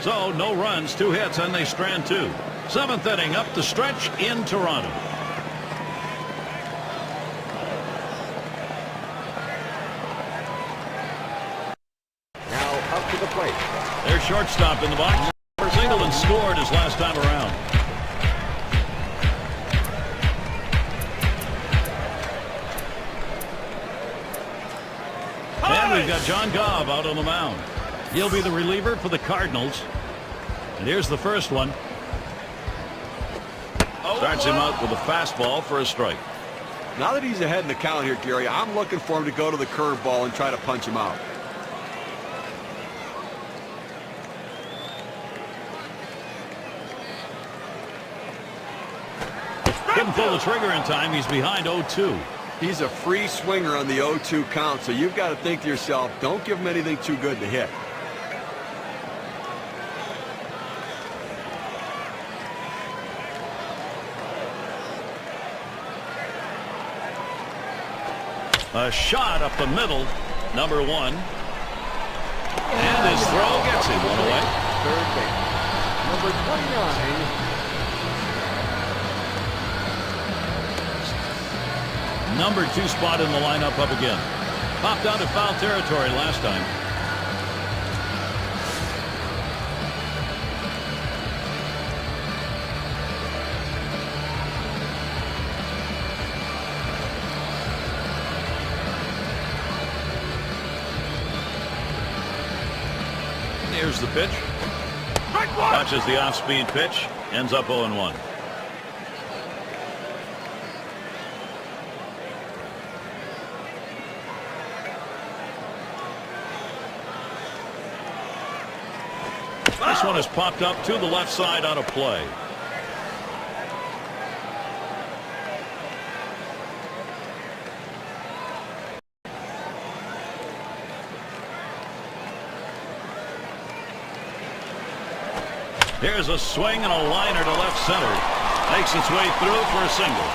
[SPEAKER 1] So no runs, 2 hits, and they strand 2. 7th inning up the stretch in Toronto.
[SPEAKER 3] Now up to the plate.
[SPEAKER 1] Their shortstop in the box. Singleton scored his last time around. And we've got John Gobb out on the mound. He'll be the reliever for the Cardinals. And here's the first one. Starts him out with a fastball for a strike.
[SPEAKER 2] Now that he's ahead in the count here, Gary, I'm looking for him to go to the curveball and try to punch him out.
[SPEAKER 1] Couldn't pull the trigger in time. He's behind 0-2.
[SPEAKER 2] He's a free swinger on the 0-2 count, so you've got to think to yourself, don't give him anything too good to hit.
[SPEAKER 1] A shot up the middle, number 1. And his throw gets him one away.
[SPEAKER 3] Third base. Number 29.
[SPEAKER 1] Number 2 spot in the lineup up again. Popped out of foul territory last time. Here's the pitch. Touches the off-speed pitch. Ends up 0-1. This one is popped up to the left side out of play. Here's a swing and a liner to left center. Makes its way through for a single.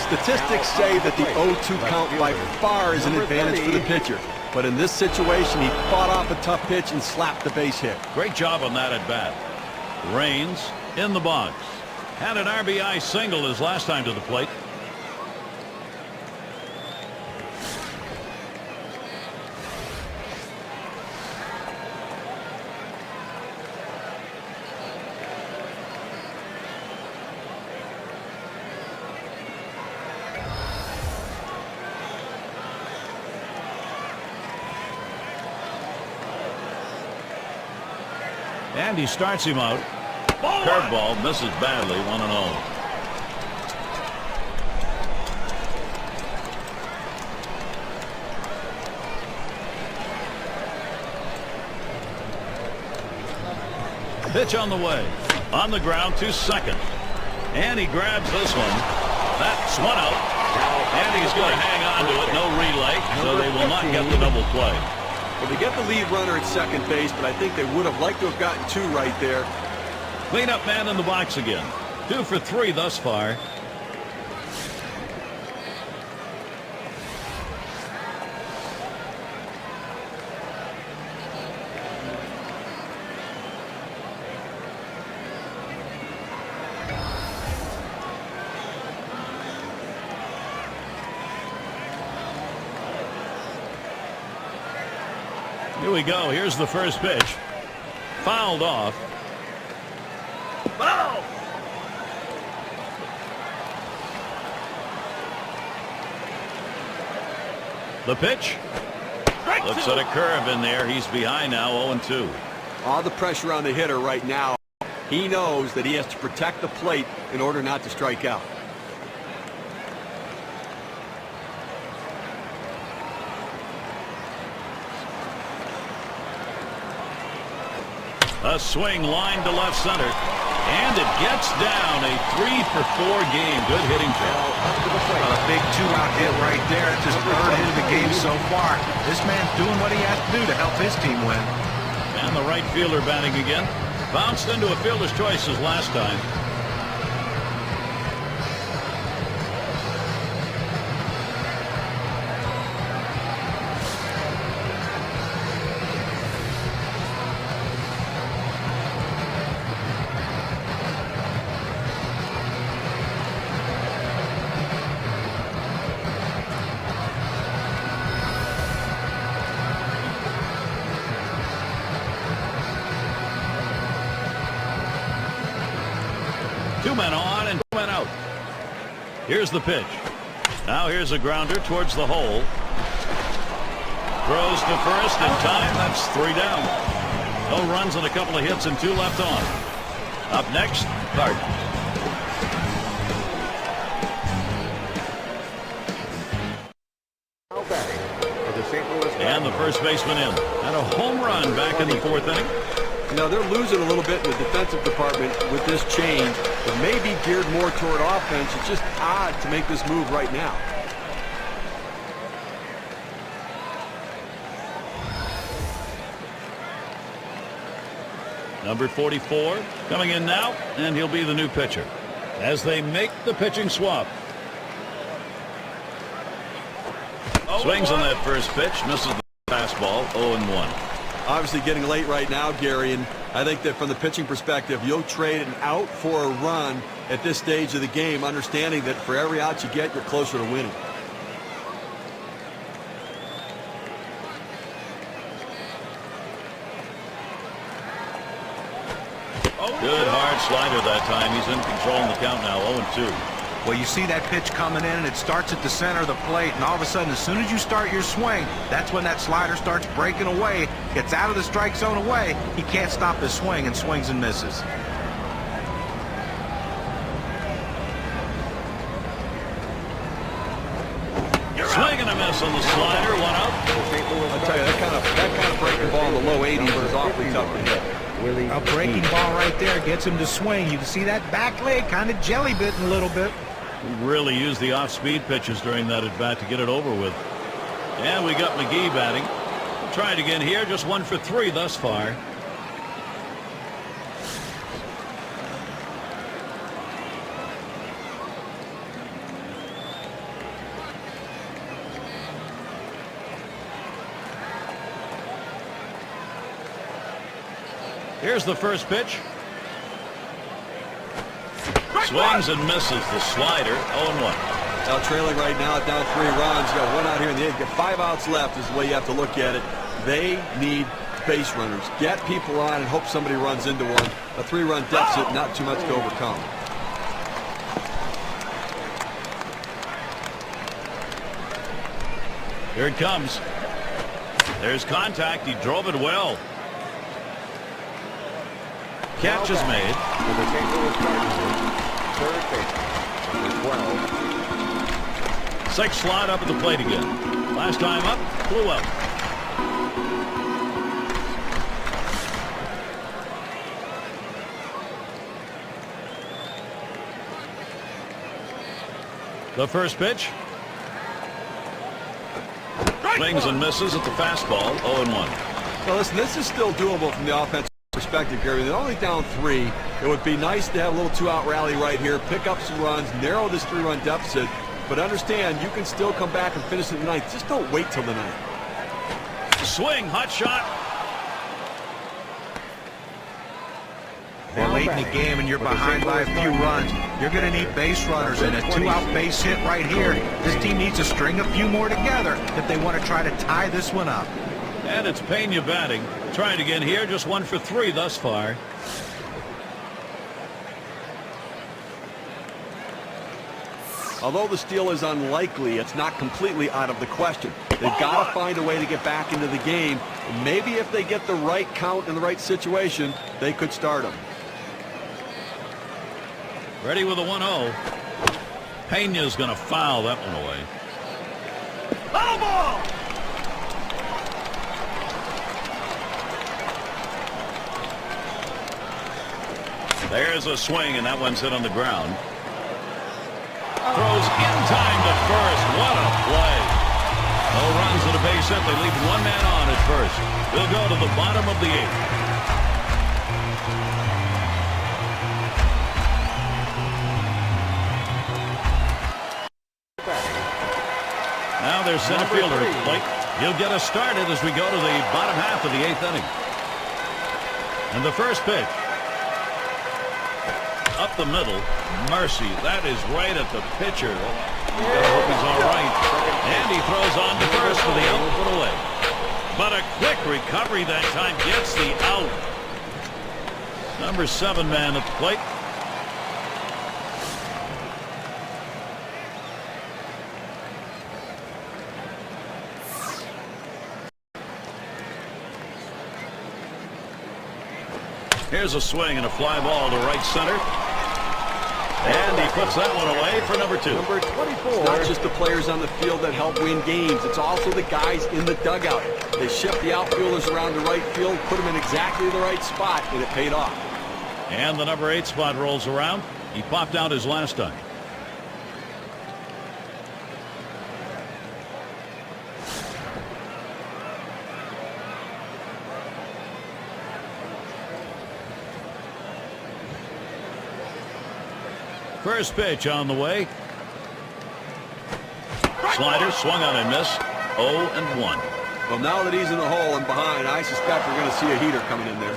[SPEAKER 2] Statistics say that the 0-2 count by far is an advantage for the pitcher. But in this situation, he fought off a tough pitch and slapped the base hit.
[SPEAKER 1] Great job on that at bat. Raines in the box. Had an RBI single his last time to the plate. And he starts him out. Curveball misses badly, 1-0. Pitch on the way. On the ground to second. And he grabs this one. That's one out. And he's going to hang on to it. No relay, so they will not get the double play.
[SPEAKER 2] Well, they get the lead runner at second base, but I think they would have liked to have gotten 2 right there.
[SPEAKER 1] Cleanup man in the box again. 2 for 3 thus far. Here we go. Here's the first pitch. Fouled off.
[SPEAKER 2] Ball!
[SPEAKER 1] The pitch. Looks at a curve in there. He's behind now, 0-2.
[SPEAKER 2] All the pressure on the hitter right now. He knows that he has to protect the plate in order not to strike out.
[SPEAKER 1] A swing line to left center. And it gets down. A 3-for-4 game. Good hitting job.
[SPEAKER 4] A big 2-out hit right there. It's his third hit of the game so far. This man's doing what he has to do to help his team win.
[SPEAKER 1] And the right fielder batting again. Bounced into a fielder's choices last time. Two men on and two men out. Here's the pitch. Now here's a grounder towards the hole. Throws to first in time. That's 3 down. No runs and a couple of hits and 2 left on. Up next, Cardinals.
[SPEAKER 3] Now batting for the St. Louis Cardinals.
[SPEAKER 1] And the first baseman in. And a home run back in the 4th inning.
[SPEAKER 2] You know, they're losing a little bit in the defensive department with this change. It may be geared more toward offense. It's just odd to make this move right now.
[SPEAKER 1] Number 44 coming in now, and he'll be the new pitcher as they make the pitching swap. Swings on that first pitch, misses the fastball, 0-1.
[SPEAKER 2] Obviously getting late right now, Gary, and I think that from the pitching perspective, you'll trade an out for a run at this stage of the game, understanding that for every out you get, you're closer to winning.
[SPEAKER 1] Good hard slider that time. He's in control in the count now, 0-2.
[SPEAKER 4] Well, you see that pitch coming in, and it starts at the center of the plate, and all of a sudden, as soon as you start your swing, that's when that slider starts breaking away, gets out of the strike zone away. He can't stop his swing and swings and misses.
[SPEAKER 1] Swing and a miss on the slider, 1 out.
[SPEAKER 2] I'll tell you, that kind of breaking ball in the low 80s is awfully tough to hit.
[SPEAKER 4] A breaking ball right there gets him to swing. You can see that back leg kind of jelly bitten a little bit.
[SPEAKER 1] Really used the off-speed pitches during that at-bat to get it over with. And we got McGee batting. We'll try it again here. Just 1 for 3 thus far. Here's the first pitch. Swings and misses the slider, 0-1.
[SPEAKER 2] Now trailing right now, down 3 runs. You got 1 out here in the 8th. Got 5 outs left is the way you have to look at it. They need base runners. Get people on and hope somebody runs into one. A 3-run deficit, not too much to overcome.
[SPEAKER 1] Here it comes. There's contact. He drove it well. Catch is made.
[SPEAKER 3] For the St. Louis Cardinals, third base, number 12.
[SPEAKER 1] 6 slot up at the plate again. Last time up, flew out. The first pitch. Swings and misses at the fastball, 0-1.
[SPEAKER 2] Well, listen, this is still doable from the offensive perspective, Gary. They're only down 3. It would be nice to have a little 2-out rally right here, pick up some runs, narrow this 3-run deficit, but understand you can still come back and finish in the 9th. Just don't wait till the 9th.
[SPEAKER 1] Swing, hot shot.
[SPEAKER 4] Well, late in the game and you're behind by a few runs, you're going to need base runners, and a 2-out base hit right here. This team needs to string a few more together if they want to try to tie this one up.
[SPEAKER 1] And it's Pena batting. Trying again here, just 1 for 3 thus far.
[SPEAKER 2] Although the steal is unlikely, it's not completely out of the question. They've got to find a way to get back into the game. And maybe if they get the right count in the right situation, they could start them.
[SPEAKER 1] Ready with a 1-0. Pena's going to foul that one away.
[SPEAKER 2] Foul ball!
[SPEAKER 1] There's a swing, and that one's hit on the ground. Throws in time to first. What a play. No runs at a base hit. They leave one man on at first. We'll go to the bottom of the 8th. Now there's center fielder at the plate. He'll get us started as we go to the bottom half of the 8th inning. And the first pitch. Up the middle. Mercy. That is right at the pitcher. I hope he's all right. And he throws on to first for the out, put away. But a quick recovery that time gets the out. Number 7 man at the plate. Here's a swing and a fly ball to right center. And he puts that one away for number 2.
[SPEAKER 2] Number 24. It's not just the players on the field that help win games. It's also the guys in the dugout. They shift the outfielders around the right field, put them in exactly the right spot, and it paid off.
[SPEAKER 1] And the number 8 spot rolls around. He popped out his last time. First pitch on the way. Slider swung on and missed. 0-1.
[SPEAKER 2] Well, now that he's in the hole and behind, I suspect we're going to see a heater coming in there.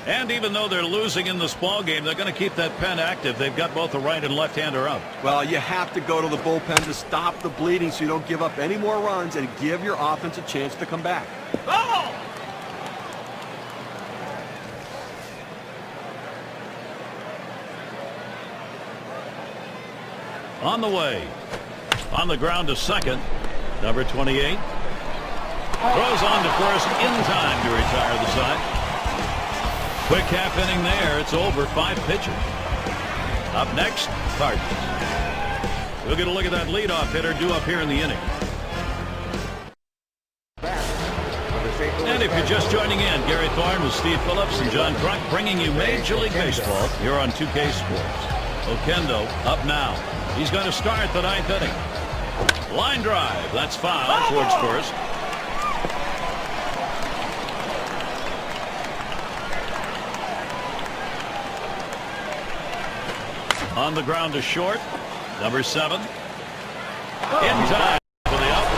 [SPEAKER 1] And even though they're losing in this ball game, they're going to keep that pen active. They've got both the right and left-hander out.
[SPEAKER 2] Well, you have to go to the bullpen to stop the bleeding so you don't give up any more runs and give your offense a chance to come back.
[SPEAKER 1] Oh! On the way. On the ground to second. Number 28. Throws on to first in time to retire the side. Quick half inning there. It's over. 5 pitches. Up next, Cardinals. We'll get a look at that leadoff hitter due up here in the inning. And if you're just joining in, Gary Thorne with Steve Phillips and John Crunk bringing you Major League Baseball here on 2K Sports. Oquendo up now. He's going to start the 9th inning. Line drive. That's foul towards first. On the ground to short. Number 7. In time for the out.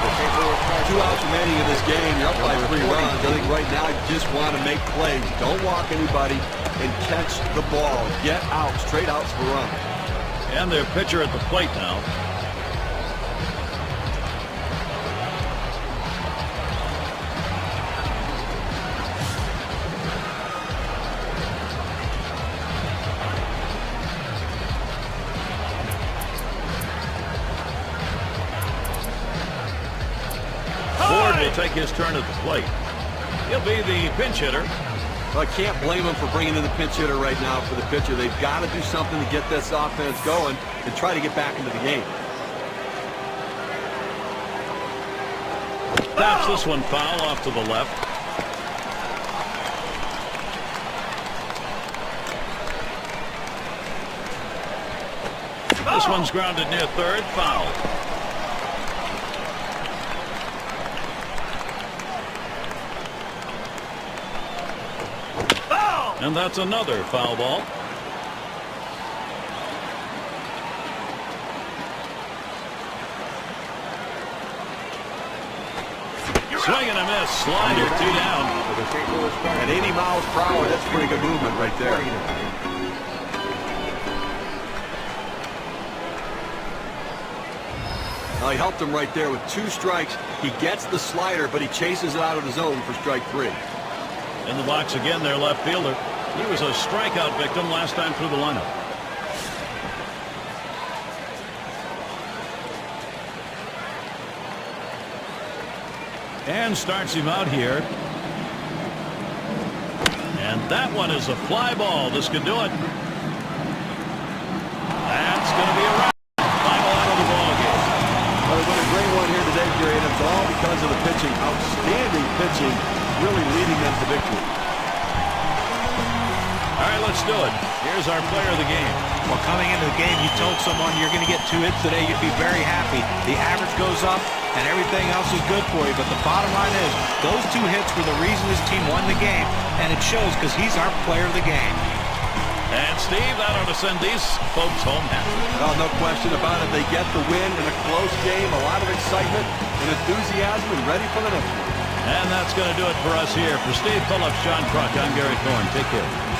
[SPEAKER 2] 2 outs remaining in this game. You're up by 3 runs. I think right now you just want to make plays. Don't walk anybody and catch the ball. Get out. Straight outs for run.
[SPEAKER 1] And their pitcher at the plate now. Take his turn at the plate. He'll be the pinch hitter.
[SPEAKER 2] Well, I can't blame him for bringing in the pinch hitter right now for the pitcher. They've got to do something to get this offense going and try to get back into the game.
[SPEAKER 1] Taps this one foul off to the left. This one's grounded near third. Foul. And that's another foul ball. Swing and a miss. Slider 2 down.
[SPEAKER 2] At 80 miles per hour, that's pretty good movement right there. He helped him right there with 2 strikes. He gets the slider, but he chases it out of the zone for strike 3.
[SPEAKER 1] In the box again, their left fielder. He was a strikeout victim last time through the lineup. And starts him out here. And that one is a fly ball. This could do it. That's going to be a wrap. Final out of the ball game.
[SPEAKER 2] Well, they won a great one here today, Gary, and it's all because of the pitching. Outstanding pitching, really leading them to victory.
[SPEAKER 1] All right, let's do it. Here's our player of the game.
[SPEAKER 4] Well, coming into the game, you told someone you're going to get 2 hits today, you'd be very happy. The average goes up, and everything else is good for you. But the bottom line is, those 2 hits were the reason this team won the game, and it shows because he's our player of the game.
[SPEAKER 1] And, Steve, that ought to send these folks home happy.
[SPEAKER 2] Well, no question about it. They get the win in a close game, a lot of excitement and enthusiasm, and ready for the next one.
[SPEAKER 1] And that's going to do it for us here. For Steve Phillips, John Kruk, I'm Gary Thorne. Take care.